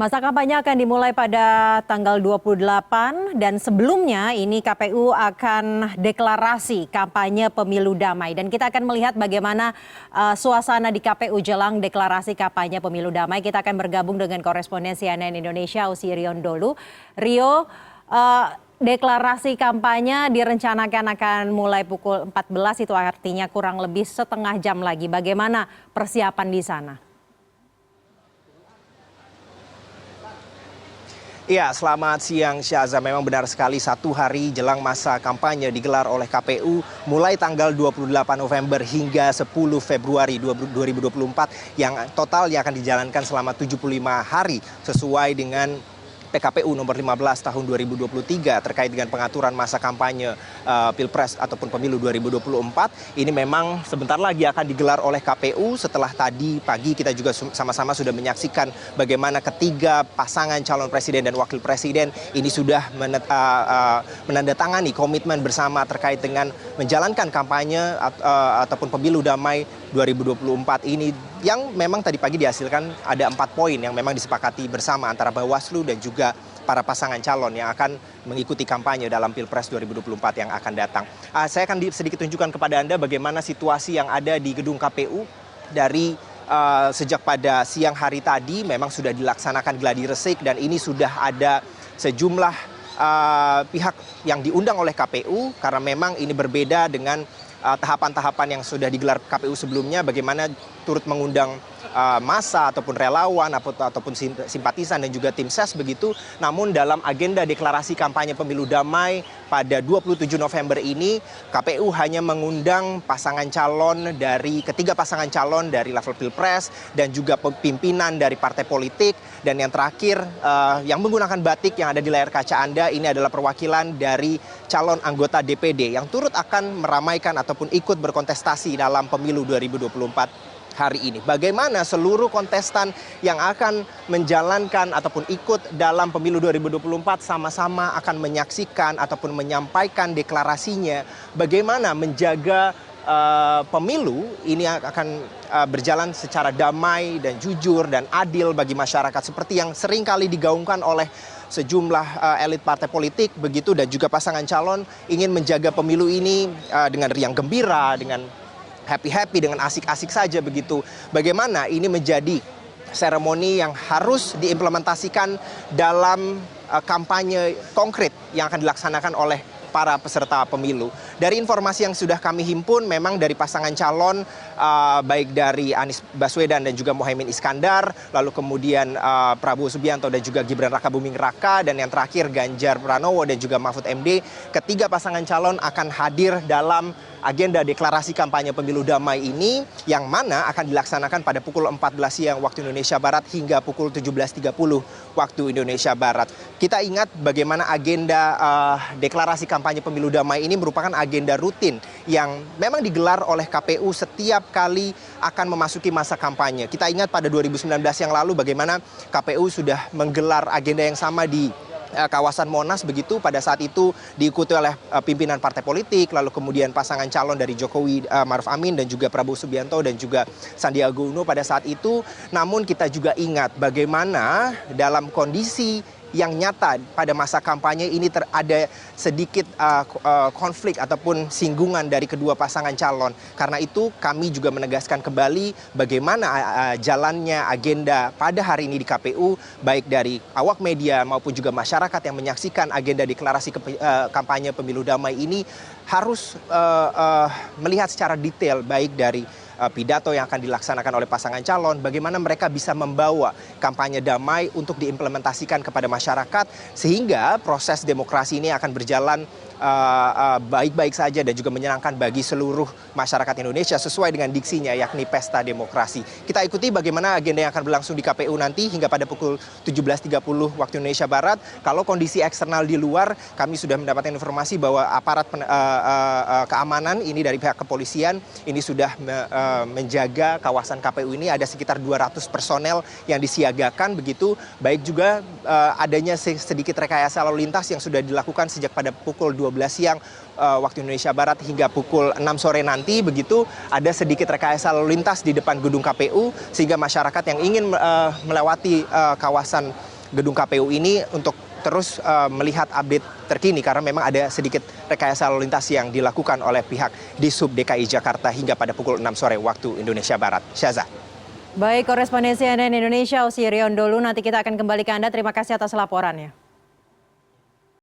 Masa kampanye akan dimulai pada tanggal 28 dan sebelumnya ini KPU akan deklarasi kampanye pemilu damai. Dan kita akan melihat bagaimana suasana di KPU jelang deklarasi kampanye pemilu damai. Kita akan bergabung dengan koresponden CNN Indonesia Ausi Riondolu. Rio, deklarasi kampanye direncanakan akan mulai pukul 14, itu artinya kurang lebih setengah jam lagi. Bagaimana persiapan di sana? Iya, selamat siang Syaza. Memang benar sekali, satu hari jelang masa kampanye digelar oleh KPU mulai tanggal 28 November hingga 10 Februari 2024 yang total yang akan dijalankan selama 75 hari sesuai dengan PKPU nomor 15 tahun 2023 terkait dengan pengaturan masa kampanye Pilpres ataupun Pemilu 2024. Ini memang sebentar lagi akan digelar oleh KPU. Setelah tadi pagi kita juga sama-sama sudah menyaksikan bagaimana ketiga pasangan calon presiden dan wakil presiden ini sudah menandatangani komitmen bersama terkait dengan menjalankan kampanye ataupun Pemilu Damai 2024 ini, yang memang tadi pagi dihasilkan ada 4 poin yang memang disepakati bersama antara Bawaslu dan juga para pasangan calon yang akan mengikuti kampanye dalam Pilpres 2024 yang akan datang. Saya akan sedikit tunjukkan kepada Anda bagaimana situasi yang ada di gedung KPU dari sejak pada siang hari tadi. Memang sudah dilaksanakan gladi resik dan ini sudah ada sejumlah pihak yang diundang oleh KPU karena memang ini berbeda dengan tahapan-tahapan yang sudah digelar KPU sebelumnya, bagaimana turut mengundang massa ataupun relawan ataupun simpatisan dan juga tim ses begitu. Namun dalam agenda deklarasi kampanye pemilu damai pada 27 November ini, KPU hanya mengundang pasangan calon dari ketiga pasangan calon dari level Pilpres dan juga pimpinan dari partai politik. Dan yang terakhir yang menggunakan batik yang ada di layar kaca Anda ini adalah perwakilan dari calon anggota DPD yang turut akan meramaikan ataupun ikut berkontestasi dalam pemilu 2024 hari ini. Bagaimana seluruh kontestan yang akan menjalankan ataupun ikut dalam pemilu 2024 sama-sama akan menyaksikan ataupun menyampaikan deklarasinya bagaimana menjaga pemilu ini akan berjalan secara damai dan jujur dan adil bagi masyarakat seperti yang sering kali digaungkan oleh sejumlah elit partai politik begitu, dan juga pasangan calon ingin menjaga pemilu ini dengan riang gembira, dengan happy-happy, dengan asik-asik saja begitu. Bagaimana ini menjadi seremoni yang harus diimplementasikan dalam kampanye konkret yang akan dilaksanakan oleh para peserta pemilu. Dari informasi yang sudah kami himpun, memang dari pasangan calon baik dari Anies Baswedan dan juga Mohaimin Iskandar, lalu kemudian Prabowo Subianto dan juga Gibran Rakabuming Raka, dan yang terakhir Ganjar Pranowo dan juga Mahfud MD, ketiga pasangan calon akan hadir dalam agenda deklarasi kampanye pemilu damai ini yang mana akan dilaksanakan pada pukul 14 siang waktu Indonesia Barat hingga pukul 17.30 waktu Indonesia Barat. Kita ingat bagaimana agenda deklarasi kampanye pemilu damai ini merupakan agenda rutin yang memang digelar oleh KPU setiap kali akan memasuki masa kampanye. Kita ingat pada 2019 yang lalu bagaimana KPU sudah menggelar agenda yang sama di kawasan Monas begitu. Pada saat itu diikuti oleh pimpinan partai politik, lalu kemudian pasangan calon dari Jokowi Maruf Amin dan juga Prabowo Subianto dan juga Sandiaga Uno pada saat itu. Namun kita juga ingat bagaimana dalam kondisi yang nyata pada masa kampanye ini ada sedikit konflik ataupun singgungan dari kedua pasangan calon. Karena itu kami juga menegaskan kembali bagaimana jalannya agenda pada hari ini di KPU, baik dari awak media maupun juga masyarakat yang menyaksikan agenda deklarasi kampanye pemilu damai ini harus melihat secara detail baik dari pidato yang akan dilaksanakan oleh pasangan calon, bagaimana mereka bisa membawa kampanye damai untuk diimplementasikan kepada masyarakat sehingga proses demokrasi ini akan berjalan baik-baik saja dan juga menyenangkan bagi seluruh masyarakat Indonesia sesuai dengan diksinya yakni pesta demokrasi. Kita ikuti bagaimana agenda yang akan berlangsung di KPU nanti hingga pada pukul 17.30 waktu Indonesia Barat. Kalau kondisi eksternal di luar, kami sudah mendapatkan informasi bahwa aparat keamanan ini dari pihak kepolisian ini sudah menjaga kawasan KPU ini, ada sekitar 200 personel yang disiagakan begitu. Baik juga adanya sedikit rekayasa lalu lintas yang sudah dilakukan sejak pada pukul 12 siang waktu Indonesia Barat hingga pukul 6 sore nanti begitu. Ada sedikit rekayasa lalu lintas di depan gedung KPU sehingga masyarakat yang ingin melewati kawasan gedung KPU ini untuk terus melihat update terkini karena memang ada sedikit rekayasa lalu lintas yang dilakukan oleh pihak Dishub DKI Jakarta hingga pada pukul 6 sore waktu Indonesia Barat. Syaza. Baik, korespondensi CNN Indonesia Osirion Dolu, nanti kita akan kembali ke Anda. Terima kasih atas laporannya.